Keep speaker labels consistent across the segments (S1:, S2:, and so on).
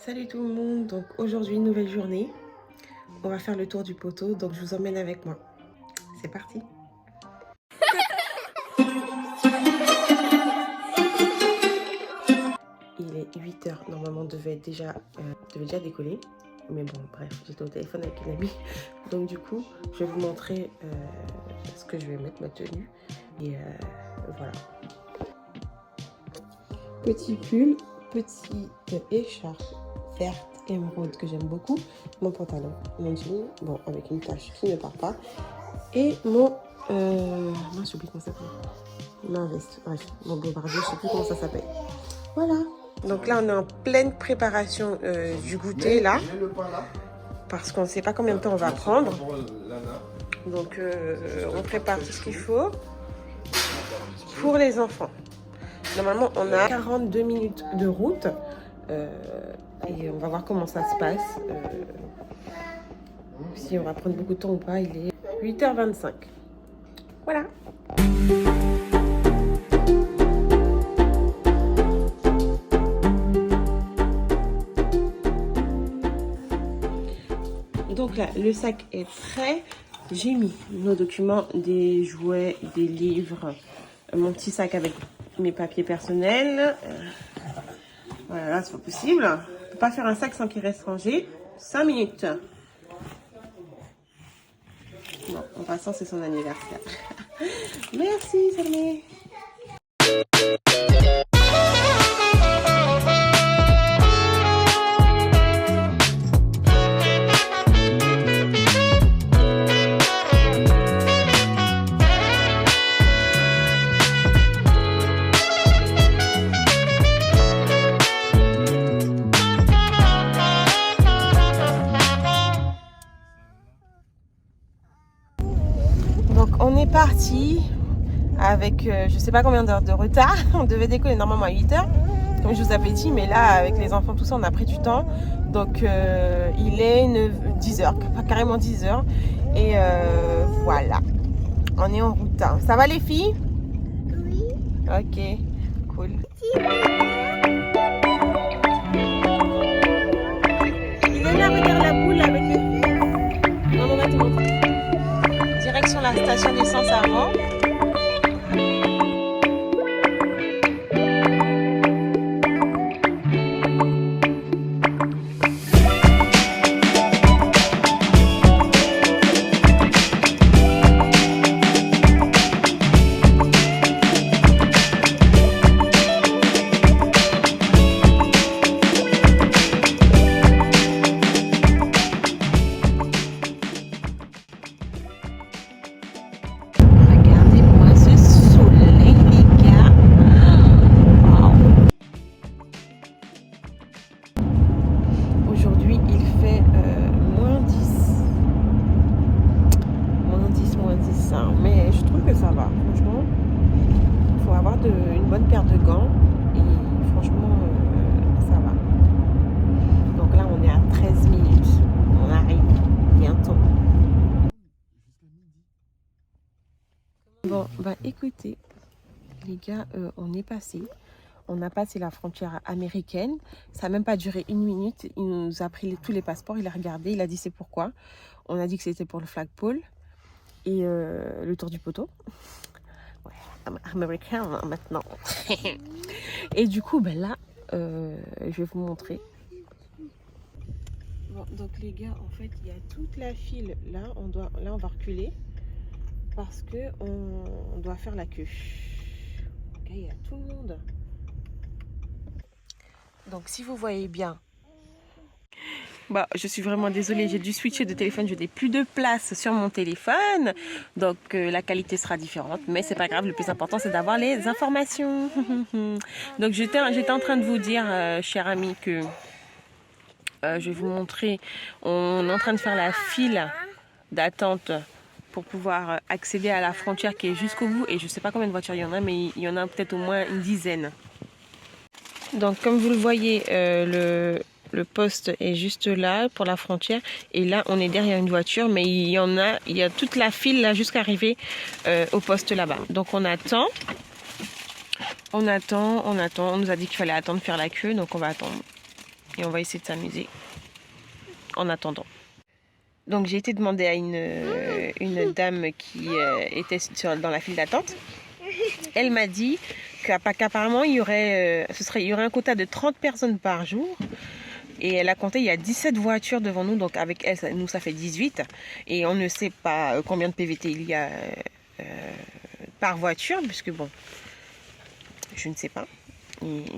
S1: Salut tout le monde, donc aujourd'hui nouvelle journée, on va faire le tour du poteau, donc je vous emmène avec moi. C'est parti. Il est 8h, normalement devait déjà décoller, mais bon bref, j'étais au téléphone avec une amie, donc du coup je vais vous montrer ce que je vais mettre, ma tenue, et voilà. Petit pull, petite écharpe verte émeraude que j'aime beaucoup, mon pantalon, mon jean, bon avec une tache qui ne part pas, et mon non, j'ai oublié comment ça s'appelle, ma veste, bref, mon bombardier, je sais plus comment ça s'appelle. Voilà, donc là on est en pleine préparation du goûter là, parce qu'on ne sait pas combien de temps on va prendre, donc on prépare tout ce qu'il faut pour les enfants. Normalement, on a 42 minutes de route et on va voir comment ça se passe. Si on va prendre beaucoup de temps ou pas, il est 8h25. Voilà. Donc là, le sac est prêt. J'ai mis nos documents, des jouets, des livres, mon petit sac avec mes papiers personnels. Voilà, là, c'est pas possible. On ne peut pas faire un sac sans qu'il reste rangé. 5 minutes. Bon, en passant, c'est son anniversaire. Merci, Salmé. Donc on est parti avec je sais pas combien d'heures de retard. On devait décoller normalement à 8h comme je vous avais dit, mais là avec les enfants tout ça on a pris du temps, donc il est 10h, carrément 10h, et voilà, on est en route. Ça va les filles? Oui. Ok, cool. Il est là, regarde la boule avec les... Non, on va te montrer. Direction la station d'essence avant. Mais je trouve que ça va, franchement. Il faut avoir une bonne paire de gants et franchement ça va. Donc là on est à 13 minutes, on arrive bientôt. Bon bah écoutez les gars, on est passé. On a passé la frontière américaine, ça n'a même pas duré 1 minute. Il nous a pris tous les passeports, il a regardé, il a dit c'est pourquoi. On a dit que c'était pour le flagpole et le tour du poteau. Ouais, américain hein, maintenant. Et du coup, ben là, je vais vous montrer. Bon, donc les gars, en fait, il y a toute la file. Là, on va reculer parce que on doit faire la queue. Ok, il y a tout le monde. Donc, si vous voyez bien. Bah, je suis vraiment désolée, j'ai dû switcher de téléphone, je n'ai plus de place sur mon téléphone, donc la qualité sera différente, mais c'est pas grave, le plus important c'est d'avoir les informations. Donc j'étais en train de vous dire, cher ami, que je vais vous montrer, on est en train de faire la file d'attente pour pouvoir accéder à la frontière qui est jusqu'au bout, et je sais pas combien de voitures il y en a, mais il y en a peut-être au moins une dizaine. Donc comme vous le voyez, le poste est juste là pour la frontière et là on est derrière une voiture, mais il y a toute la file là jusqu'à arriver au poste là-bas. Donc on attend, on nous a dit qu'il fallait attendre faire la queue, donc on va attendre. Et on va essayer de s'amuser en attendant. Donc j'ai été demander à une dame qui était dans la file d'attente. Elle m'a dit qu'apparemment il y aurait un quota de 30 personnes par jour. Et elle a compté, il y a 17 voitures devant nous, donc avec elle, nous ça fait 18. Et on ne sait pas combien de PVT il y a par voiture, puisque bon, je ne sais pas.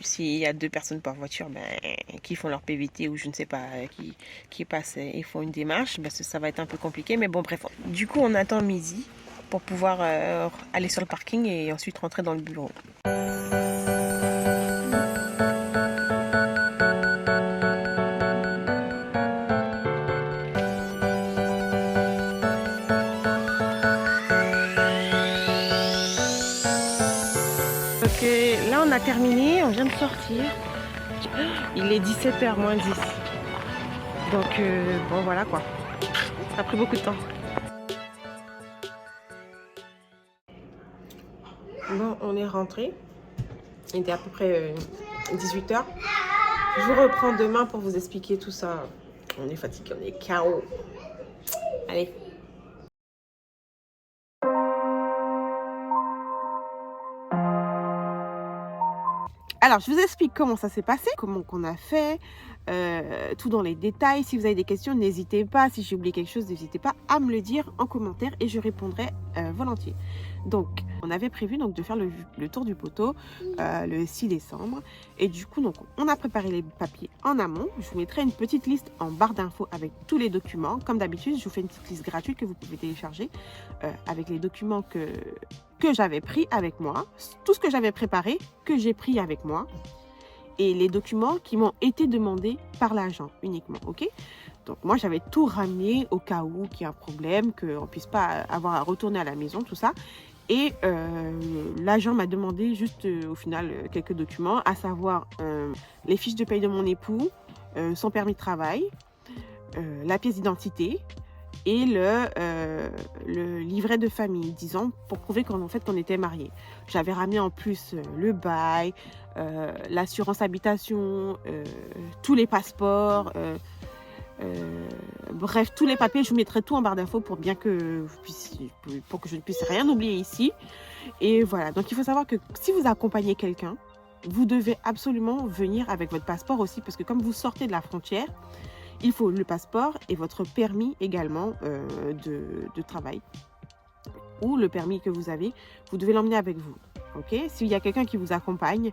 S1: S'il y a 2 personnes par voiture qui font leur PVT ou je ne sais pas, qui passent et font une démarche, ça va être un peu compliqué. Mais bon, bref. Du coup, on attend midi pour pouvoir aller sur le parking et ensuite rentrer dans le bureau. Donc là, on a terminé, on vient de sortir. Il est 17h moins 10. Donc bon, voilà quoi. Ça a pris beaucoup de temps. Bon, on est rentré. Il était à peu près 18h. Je vous reprends demain pour vous expliquer tout ça. On est fatigué, on est KO. Allez. Alors, je vous explique comment ça s'est passé, comment qu'on a fait, tout dans les détails. Si vous avez des questions, n'hésitez pas. Si j'ai oublié quelque chose, n'hésitez pas à me le dire en commentaire et je répondrai volontiers. Donc, on avait prévu donc, de faire le tour du poteau le 6 décembre. Et du coup, donc, on a préparé les papiers en amont. Je vous mettrai une petite liste en barre d'infos avec tous les documents. Comme d'habitude, je vous fais une petite liste gratuite que vous pouvez télécharger avec les documents que j'avais pris avec moi, tout ce que j'avais préparé, que j'ai pris avec moi, et les documents qui m'ont été demandés par l'agent uniquement, ok? Donc moi j'avais tout ramené au cas où qu'il y a un problème, qu'on ne puisse pas avoir à retourner à la maison, tout ça. Et l'agent m'a demandé juste au final quelques documents, à savoir les fiches de paye de mon époux, son permis de travail, la pièce d'identité, et le livret de famille, disons, pour prouver qu'en fait, qu'on était mariés. J'avais ramené en plus le bail, l'assurance habitation, tous les passeports, bref, tous les papiers. Je vous mettrai tout en barre d'infos pour bien que pour que je ne puisse rien oublier ici. Et voilà, donc il faut savoir que si vous accompagnez quelqu'un, vous devez absolument venir avec votre passeport aussi, parce que comme vous sortez de la frontière, il faut le passeport et votre permis également de travail ou le permis que vous avez, vous devez l'emmener avec vous. Okay? S'il y a quelqu'un qui vous accompagne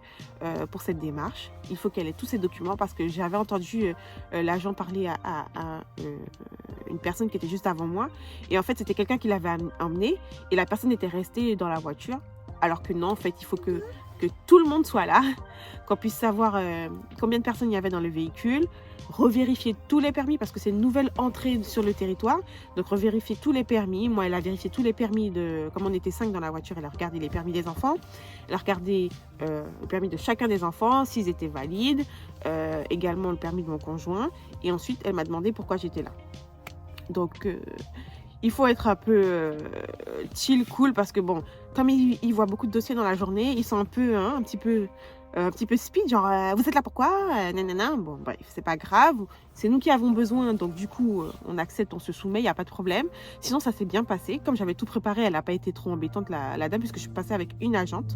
S1: pour cette démarche, il faut qu'elle ait tous ces documents parce que j'avais entendu l'agent parler à une personne qui était juste avant moi et en fait c'était quelqu'un qui l'avait emmené et la personne était restée dans la voiture alors que non, en fait il faut que tout le monde soit là, qu'on puisse savoir combien de personnes il y avait dans le véhicule, revérifier tous les permis parce que c'est une nouvelle entrée sur le territoire, donc revérifier tous les permis. Moi, elle a vérifié tous les permis comme on était 5 dans la voiture, elle a regardé les permis des enfants, elle a regardé le permis de chacun des enfants, s'ils étaient valides, également le permis de mon conjoint, et ensuite elle m'a demandé pourquoi j'étais là. Donc il faut être un peu chill, cool, parce que bon, comme ils voient beaucoup de dossiers dans la journée, ils sont un petit peu speed, genre vous êtes là pourquoi nanana. Bon bref, c'est pas grave, c'est nous qui avons besoin, donc du coup on accepte, on se soumet, il n'y a pas de problème. Sinon ça s'est bien passé, comme j'avais tout préparé, elle n'a pas été trop embêtante la dame, puisque je suis passée avec une agente.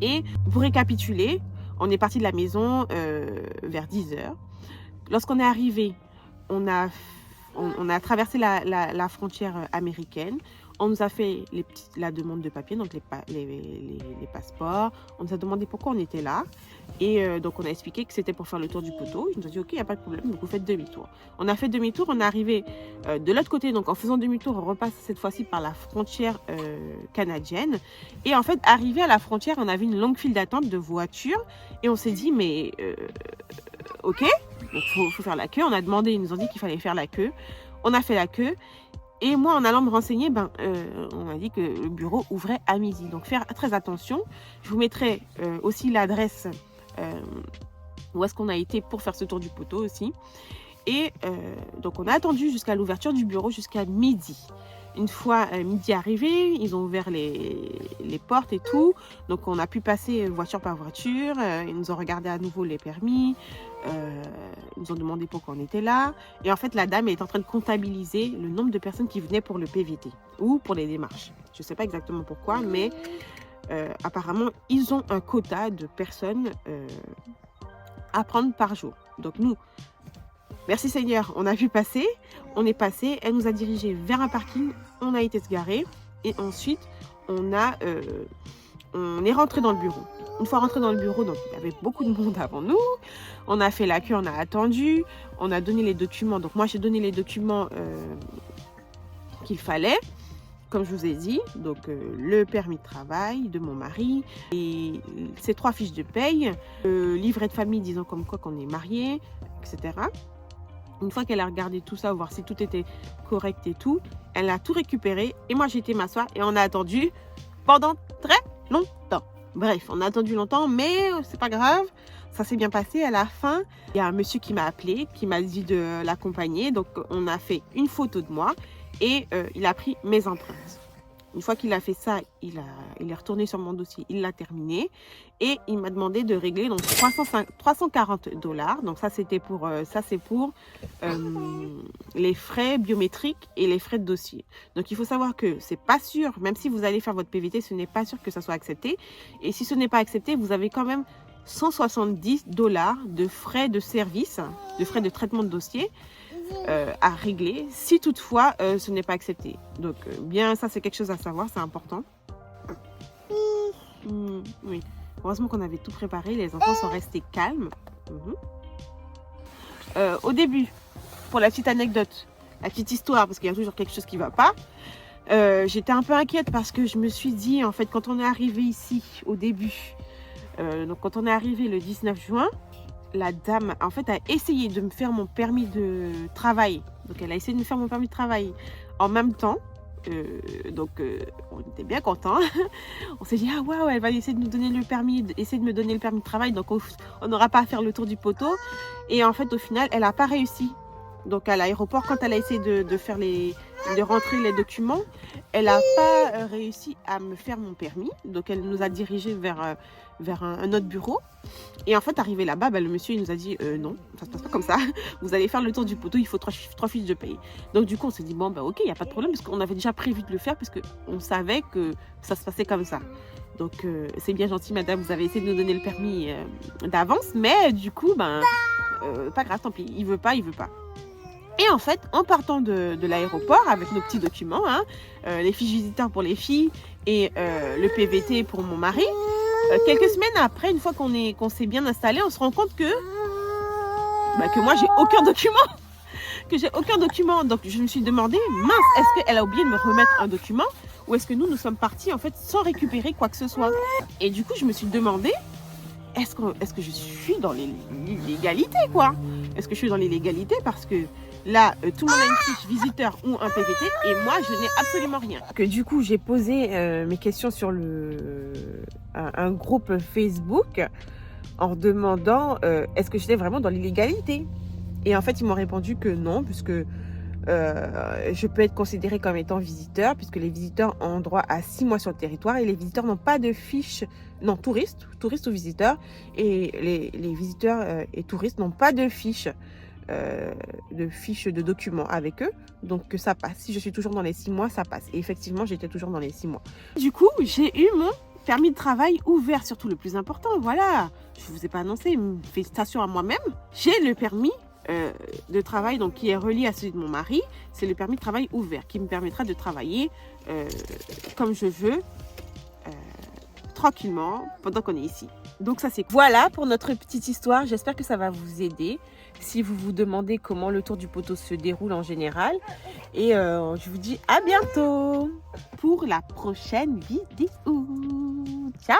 S1: Et pour récapituler, on est parti de la maison vers 10h. Lorsqu'on est arrivé, on a traversé la frontière américaine. On nous a fait la demande de papier, donc les passeports. On nous a demandé pourquoi on était là. Et donc, on a expliqué que c'était pour faire le tour du poteau. Ils nous ont dit, OK, il n'y a pas de problème, donc vous faites demi-tour. On a fait demi-tour, on est arrivé de l'autre côté. Donc, en faisant demi-tour, on repasse cette fois-ci par la frontière canadienne. Et en fait, arrivé à la frontière, on avait une longue file d'attente de voitures. Et on s'est dit, mais OK, donc il faut faire la queue. On a demandé, ils nous ont dit qu'il fallait faire la queue. On a fait la queue. Et moi, en allant me renseigner, on m'a dit que le bureau ouvrait à midi. Donc, faire très attention. Je vous mettrai aussi l'adresse où est-ce qu'on a été pour faire ce tour du poteau aussi. Et donc, on a attendu jusqu'à l'ouverture du bureau, jusqu'à midi. une fois midi arrivé, ils ont ouvert les portes et tout. Donc, on a pu passer voiture par voiture. Ils nous ont regardé à nouveau les permis. Ils nous ont demandé pourquoi on était là. Et en fait, la dame est en train de comptabiliser le nombre de personnes qui venaient pour le PVT ou pour les démarches. Je ne sais pas exactement pourquoi, mais apparemment, ils ont un quota de personnes à prendre par jour. Donc, nous, merci Seigneur, on a vu passer, on est passé, elle nous a dirigés vers un parking, on a été se garer et ensuite on est rentré dans le bureau. Une fois rentré dans le bureau, donc il y avait beaucoup de monde avant nous, on a fait la queue, on a attendu, on a donné les documents. Donc moi j'ai donné les documents qu'il fallait, comme je vous ai dit, donc le permis de travail de mon mari et ces 3 fiches de paye, livret de famille disant comme quoi qu'on est marié, etc. Une fois qu'elle a regardé tout ça, voir si tout était correct et tout, elle a tout récupéré. Et moi, j'ai été m'asseoir et on a attendu pendant très longtemps. Bref, on a attendu longtemps, mais c'est pas grave. Ça s'est bien passé. À la fin, il y a un monsieur qui m'a appelé, qui m'a dit de l'accompagner. Donc, on a fait une photo de moi et il a pris mes empreintes. Une fois qu'il a fait ça, il est retourné sur mon dossier, il l'a terminé et il m'a demandé de régler donc $340. Donc ça c'était pour les frais biométriques et les frais de dossier. Donc il faut savoir que c'est pas sûr, même si vous allez faire votre PVT, ce n'est pas sûr que ça soit accepté. Et si ce n'est pas accepté, vous avez quand même $170 de frais de service, de frais de traitement de dossier. À régler si toutefois ce n'est pas accepté. Donc bien ça c'est quelque chose à savoir, c'est important. Oui, heureusement qu'on avait tout préparé, les enfants sont restés calmes. Au début, pour la petite anecdote, la petite histoire, parce qu'il y a toujours quelque chose qui ne va pas, j'étais un peu inquiète parce que je me suis dit, en fait, quand on est arrivé ici au début, donc quand on est arrivé le 19 juin, la dame, en fait, a essayé de me faire mon permis de travail. Donc, elle a essayé de me faire mon permis de travail en même temps. On était bien contents. On s'est dit, ah waouh, elle va essayer de nous donner le permis, essayer de me donner le permis de travail. Donc, on n'aura pas à faire le tour du poteau. Et en fait, au final, elle n'a pas réussi. Donc, à l'aéroport, quand elle a essayé de rentrer les documents, elle n'a pas réussi à me faire mon permis. Donc, elle nous a dirigés vers un autre bureau. Et en fait, arrivé là-bas, le monsieur il nous a dit non, ça se passe pas comme ça. Vous allez faire le tour du poteau, il faut 3 fiches de paye. Donc du coup, on s'est dit bon, ok, il n'y a pas de problème, parce qu'on avait déjà prévu de le faire, parce qu'on savait que ça se passait comme ça. Donc c'est bien gentil, madame, vous avez essayé de nous donner le permis d'avance, mais du coup, pas grave, tant pis, il veut pas. Et en fait, en partant de l'aéroport avec nos petits documents, les fiches visiteurs pour les filles et le PVT pour mon mari, quelques semaines après, une fois qu'on s'est bien installé, on se rend compte que moi, j'ai aucun document. Donc, je me suis demandé, mince, est-ce qu'elle a oublié de me remettre un document ou est-ce que nous sommes partis en fait sans récupérer quoi que ce soit? Et du coup, je me suis demandé, est-ce que je suis dans l'illégalité, quoi? Est-ce que je suis dans l'illégalité parce que là, tout le monde a une fiche visiteur ou un PVT et moi, je n'ai absolument rien. Que du coup, j'ai posé mes questions sur un groupe Facebook en demandant est-ce que j'étais vraiment dans l'illégalité? Et en fait, ils m'ont répondu que non, puisque je peux être considérée comme étant visiteur, puisque les visiteurs ont droit à 6 mois sur le territoire et les visiteurs n'ont pas de fiche, non, touristes ou visiteurs, et les visiteurs et touristes n'ont pas de fiche de documents avec eux, donc que ça passe. Si je suis toujours dans les 6 mois, ça passe. Et effectivement, j'étais toujours dans les 6 mois. Du coup, j'ai eu mon permis de travail ouvert, surtout le plus important, voilà. Je ne vous ai pas annoncé, félicitations à moi-même. J'ai le permis de travail donc qui est relié à celui de mon mari. C'est le permis de travail ouvert qui me permettra de travailler comme je veux, tranquillement, pendant qu'on est ici. Donc ça c'est voilà pour notre petite histoire. J'espère que ça va vous aider si vous vous demandez comment le tour du poteau se déroule en général. Et je vous dis à bientôt pour la prochaine vidéo. Ciao.